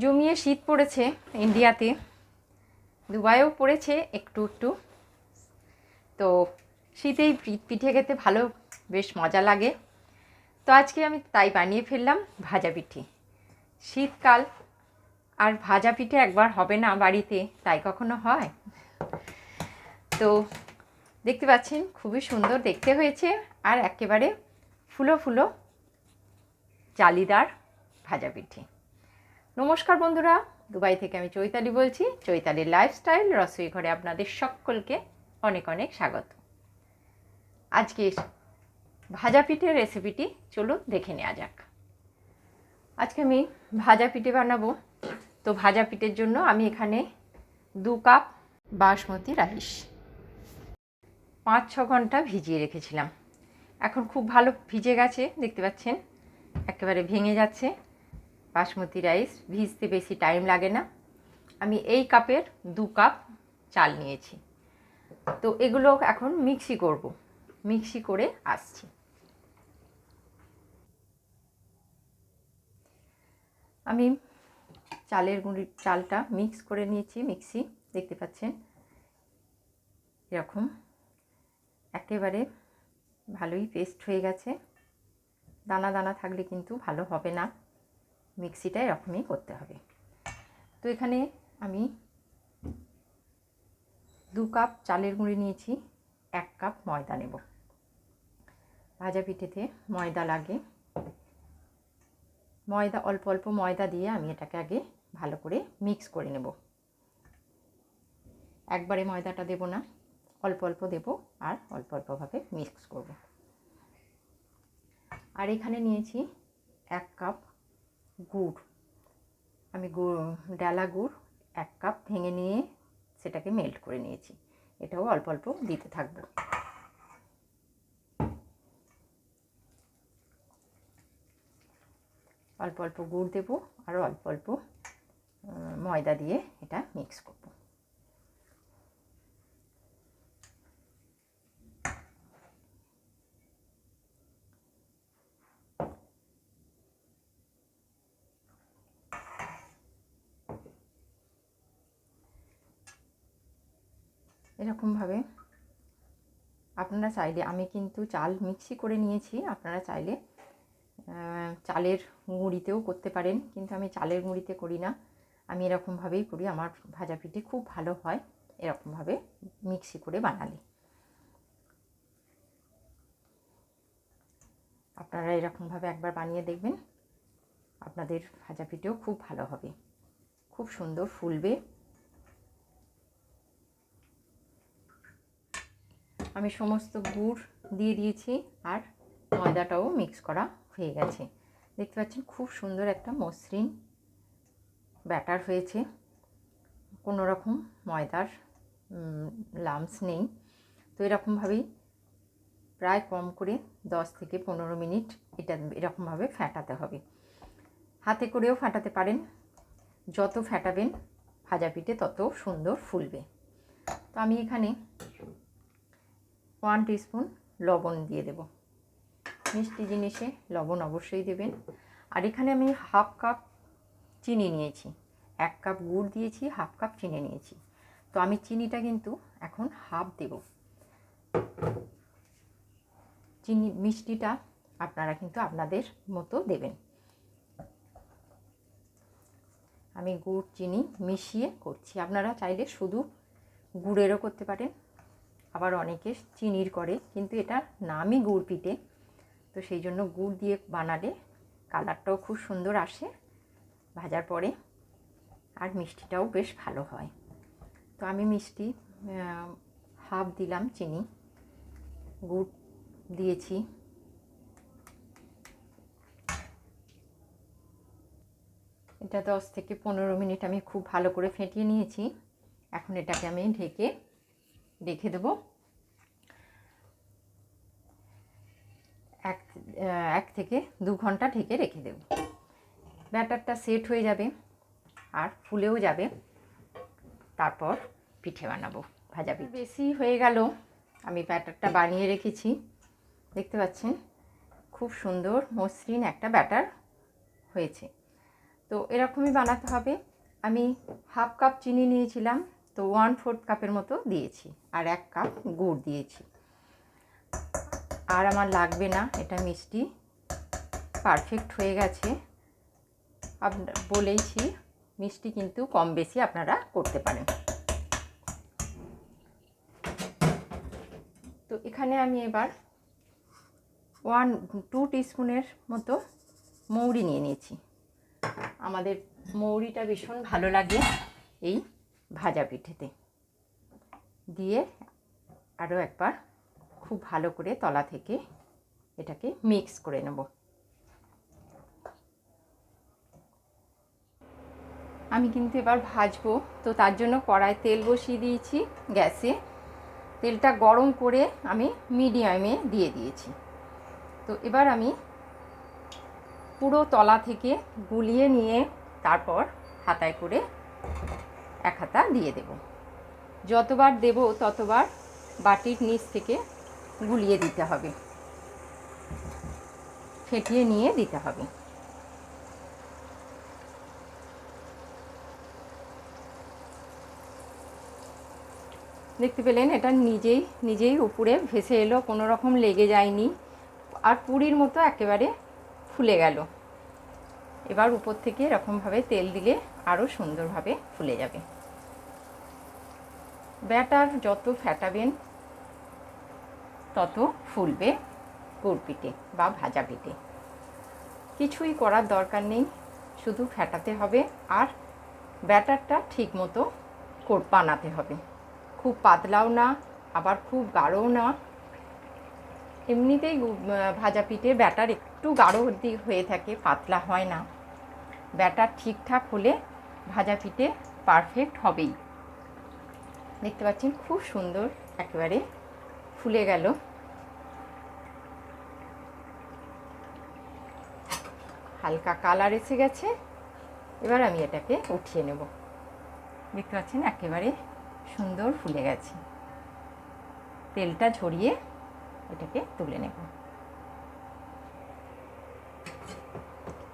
জমিয়ে শীত পড়েছে ইন্ডিয়াতে, দুবাইও পড়েছে একটু একটু। তো শীতেই পিঠে খেতে ভালো, বেশ মজা লাগে। তো আজকে আমি তাই বানিয়ে ফেললাম ভাজা পিঠে। শীতকাল আর ভাজা পিঠে একবার হবে না বাড়িতে, তাই কখনো হয়? তো দেখতে পাচ্ছেন খুবই সুন্দর দেখতে হয়েছে, আর একেবারে ফুলো ফুলো জালিদার ভাজা পিঠে। নমস্কার বন্ধুরা, দুবাই থেকে আমি চৈতালি বলছি। চৈতালির লাইফস্টাইল রসোই ঘরে আপনাদের সকলকে অনেক অনেক স্বাগত। আজকের ভাজা পিঠের রেসিপিটি চলুন দেখে নেওয়া যাক। আজকে আমি ভাজা পিঠে বানাবো। তো ভাজা পিঠের জন্য আমি এখানে 2 কাপ বাসমতি রাইস 5-6 ঘন্টা ভিজিয়ে রেখেছিলাম। এখন খুব ভালো ভিজে গেছে, দেখতে পাচ্ছেন একেবারে ভেঙে যাচ্ছে। বাসমতি রাইস ভিজতে বেশি টাইম লাগে না। আমি এই কাপের 2 কাপ চাল নিয়েছি। তো এগুলো এখন মিক্সি করব, মিক্সি করে আসছি। আমি চালটা মিক্স করে নিয়েছি মিক্সি, দেখতে পাচ্ছেন এরকম একেবারে ভালোই পেস্ট হয়ে গেছে। দানা দানা থাকলে কিন্তু ভালো হবে না, মিক্সিটা এরকমই করতে হবে। তো এখানে আমি 2 কাপ চালের গুঁড়ি নিয়েছি, 1 কাপ ময়দা নেব। ভাজা পিঠেতে ময়দা লাগে, ময়দা অল্প অল্প ময়দা দিয়ে আমি এটাকে আগে ভালো করে মিক্স করে নেব। একবারে ময়দাটা দেব না, অল্প অল্প দেব আর অল্প অল্পভাবে মিক্স করব। আর এখানে নিয়েছি 1 কাপ গুড়। আমি ডালা গুড় 1 কাপ ভেঙে নিয়ে সেটাকে মেল্ট করে নিয়েছি। এটাও অল্প অল্প দিতে থাকবো। অল্প অল্প গুড় দেবো আর অল্প অল্প ময়দা দিয়ে এটা মিক্স করব। এরকমভাবে আপনারা চাইলে, আমি কিন্তু চাল মিক্সি করে নিয়েছি, আপনারা চাইলে চালের গুঁড়িতেও করতে পারেন, কিন্তু আমি চালের গুঁড়িতে করি না। আমি এরকমভাবেই করি, আমার ভাজা পিঠে খুব ভালো হয় এরকমভাবে মিক্সি করে বানালে। আপনারা এরকমভাবে একবার বানিয়ে দেখবেন, আপনাদের ভাজা পিঠেও খুব ভালো হবে, খুব সুন্দর ফুলবে। আমি সমস্ত গুড় দিয়ে দিয়েছি আর ময়দাটাও মিক্স করা হয়ে গেছে। দেখতে পাচ্ছেন খুব সুন্দর একটা মসৃণ ব্যাটার হয়েছে, কোনো রকম ময়দার লাম্পস নেই। তো এরকমভাবেই প্রায় কম করে 10 থেকে 15 মিনিট এটা এরকমভাবে ফেটাতে হবে। হাতে করেও ফাটাতে পারেন, যত ফেটাবেন ভাজা পিঠে তত সুন্দর ফুলবে। তো আমি এখানে 1 টিস্পুন লবণ দিয়ে দেব। মিষ্টি জিনিসে লবণ অবশ্যই দেবেন। আর এখানে আমি 1/2 কাপ চিনি নিয়েছি, 1 কাপ গুড় দিয়েছি, 1/2 কাপ চিনি নিয়েছি। তো আমি চিনিটা কিন্তু এখন হাফ দেব। চিনি মিষ্টিটা আপনারা কিন্তু আপনাদের মতো দেবেন। আমি গুড় চিনি মিশিয়ে করছি, আপনারা চাইলে শুধু গুড়েরও করতে পারেন, আবার অনেকে চিনির করে, কিন্তু এটা নামই গুড় পিঠে, তো সেই জন্য গুড় দিয়ে বানালে কালারটাও খুব সুন্দর আসে ভাজার পরে, আর মিষ্টিটাও বেশ ভালো হয়। তো আমি মিষ্টি হাফ দিলাম, চিনি গুড় দিয়েছি। এটা 10 থেকে 15 মিনিট আমি খুব ভালো করে ফেটিয়ে নিয়েছি। এখন এটাকে আমি ঢেকে রেখে দেবো। 1 থেকে 2 ঘন্টা ঢেকে রেখে দেব। ব্যাটারটা সেট হয়ে যাবে আর ফুলেও যাবে, তারপর পিঠে বানাবো ভাজা পিঠে। বেশি হয়ে গেল, আমি ব্যাটারটা বানিয়ে রেখেছি, দেখতে পাচ্ছেন খুব সুন্দর মসৃণ একটা ব্যাটার হয়েছে। তো এরকমই বানাতে হবে। আমি হাফ কাপ চিনি নিয়েছিলাম, তো 1/4 কাপের মতো দিয়েছি, আর 1 কাপ গুড় দিয়েছি। আর আমার লাগবে না, এটা মিষ্টি পারফেক্ট হয়ে গেছে। বলেইছি মিষ্টি কিন্তু কম বেশি আপনারা করতে পারেন। তো এখানে আমি এবার 2 টিস্পুনের মতো মৌরি নিয়ে নিয়েছি। আমাদের মৌরিটা ভীষণ ভালো লাগে এই ভাজা পিঠেতে। দিয়ে আরও একবার খুব ভালো করে তলা থেকে এটাকে মিক্স করে নেব। আমি কিন্তু এবার ভাজবো, তো তার জন্য কড়ায় তেল বসিয়ে দিয়েছি গ্যাসে। তেলটা গরম করে আমি মিডিয়ামে দিয়ে দিয়েছি। তো এবার আমি পুরো তলা থেকে গুলিয়ে নিয়ে তারপর হাতায় করে 1 হাতা দিয়ে দেব। যতবার দেব ততবার বাটির নিচ থেকে গুলিয়ে দিতে হবে, ফেটিয়ে নিয়ে দিতে হবে। দেখতে পেলেন এটা নিজেই উপরে ভেসে এলো, কোনো রকম লেগে যায়নি, আর পুরির মতো একেবারে ফুলে গেল। এবার উপর থেকে এরকমভাবে তেল দিলে আরও সুন্দরভাবে ফুলে যাবে। ব্যাটার যত ফ্যাটাবেন তত ফুলবে গুড় পিঠে বা ভাজা পিঠে। কিছুই করার দরকার নেই, শুধু ফ্যাটাতে হবে আর ব্যাটারটা ঠিক মতো বানাতে হবে। খুব পাতলাও না, আবার খুব গাঢ়ও না। এমনিতেই ভাজা পিঠে ব্যাটার একটু গাঢ় হয়ে থাকে, পাতলা হয় না। ব্যাটার ঠিকঠাক হলে ভাজা পিঠে পারফেক্ট হবেই। দেখতে পাচ্ছেন খুব সুন্দর একেবারে ফুলে গেল। হালকা কালার এসে গেছে। এবার আমি এটাকে উঠিয়ে নেব। দেখতে পাচ্ছেন একেবারে সুন্দর ফুলে গেছে। তেলটা ঝরিয়ে এটাকে তুলে নেব।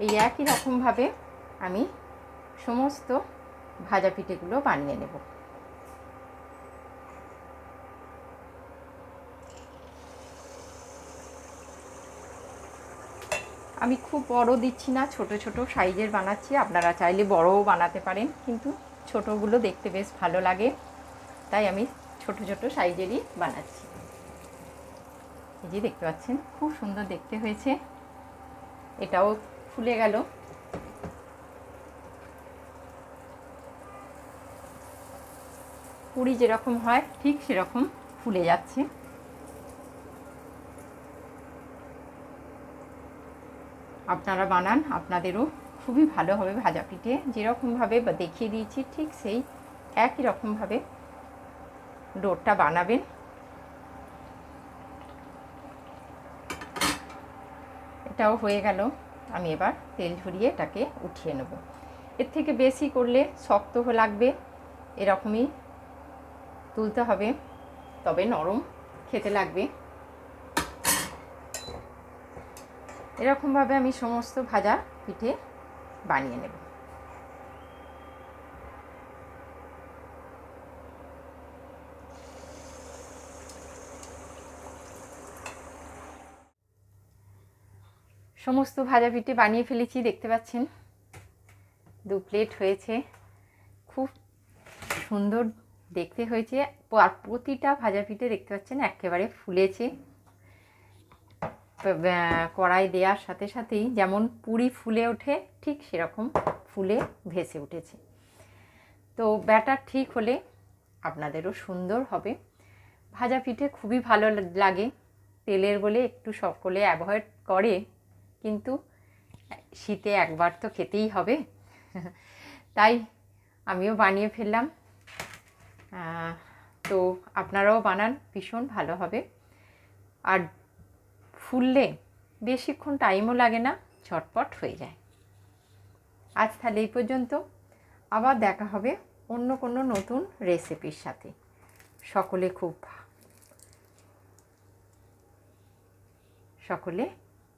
এই একই রকমভাবে আমি সমস্ত ভাজা পিঠেগুলো বানিয়ে নেব। আমি খুব বড় দিচ্ছি না, ছোট ছোট সাইজের বানাচ্ছি। আপনারা চাইলে বড়ও বানাতে পারেন, কিন্তু ছোটগুলো দেখতে বেশ ভালো লাগে, তাই আমি ছোট ছোট সাইজেরই বানাচ্ছি। এই যে দেখতে পাচ্ছেন খুব সুন্দর দেখতে হয়েছে। এটাও ফুলে গেল। পুরি যেরকম হয় ঠিক সেরকম ফুলে যাচ্ছে। আপনারা বানান, আপনাদেরও খুবই ভালো হবে ভাজা পিঠে। যেরকমভাবে দেখিয়ে দিয়েছি ঠিক সেই একই রকমভাবে ডোরটা বানাবেন। এটাও হয়ে গেল। আমি এবার তেল ঝরিয়ে এটাকে উঠিয়ে নেব। এর থেকে বেশি করলে শক্ত লাগবে, এরকমই তুলতে হবে, তবে নরম খেতে লাগবে। এরকমভাবে আমি সমস্ত ভাজা পিঠে বানিয়ে নেব। সমস্ত ভাজা পিঠে বানিয়ে ফেলেছি, দেখতে পাচ্ছেন 2 প্লেট হয়েছে। খুব সুন্দর দেখতে হয়েছে, আর প্রতিটা ভাজা পিঠে দেখতে পাচ্ছেন একেবারে ফুলেছে। কড়াই দেওয়ার সাথে সাথেই যেমন পুরি ফুলে ওঠে ঠিক সেরকম ফুলে ভেসে উঠেছে। তো ব্যাটার ঠিক হলে আপনাদেরও সুন্দর হবে। ভাজা পিঠে খুবই ভালো লাগে, তেলের বলে একটু সকলে অ্যাভয়েড করে, কিন্তু শীতে একবার তো খেতেই হবে, তাই আমিও বানিয়ে ফেললাম। তো আপনারাও বানান, ভীষণ ভালো হবে। আর ফুললে বেশিক্ষণ টাইমও লাগে না, ঝটপট হয়ে যায়। আজ তাহলে এই পর্যন্ত, আবার দেখা হবে অন্য কোনো নতুন রেসিপির সাথে। সকলে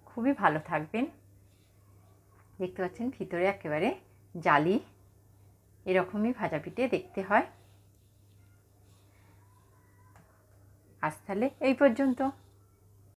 খুবই ভালো থাকবেন। দেখতে পাচ্ছেন ভিতরে একেবারে জালি, এরকমই ভাজা পিঠে দেখতে হয়। আজ তাহলে এই পর্যন্ত।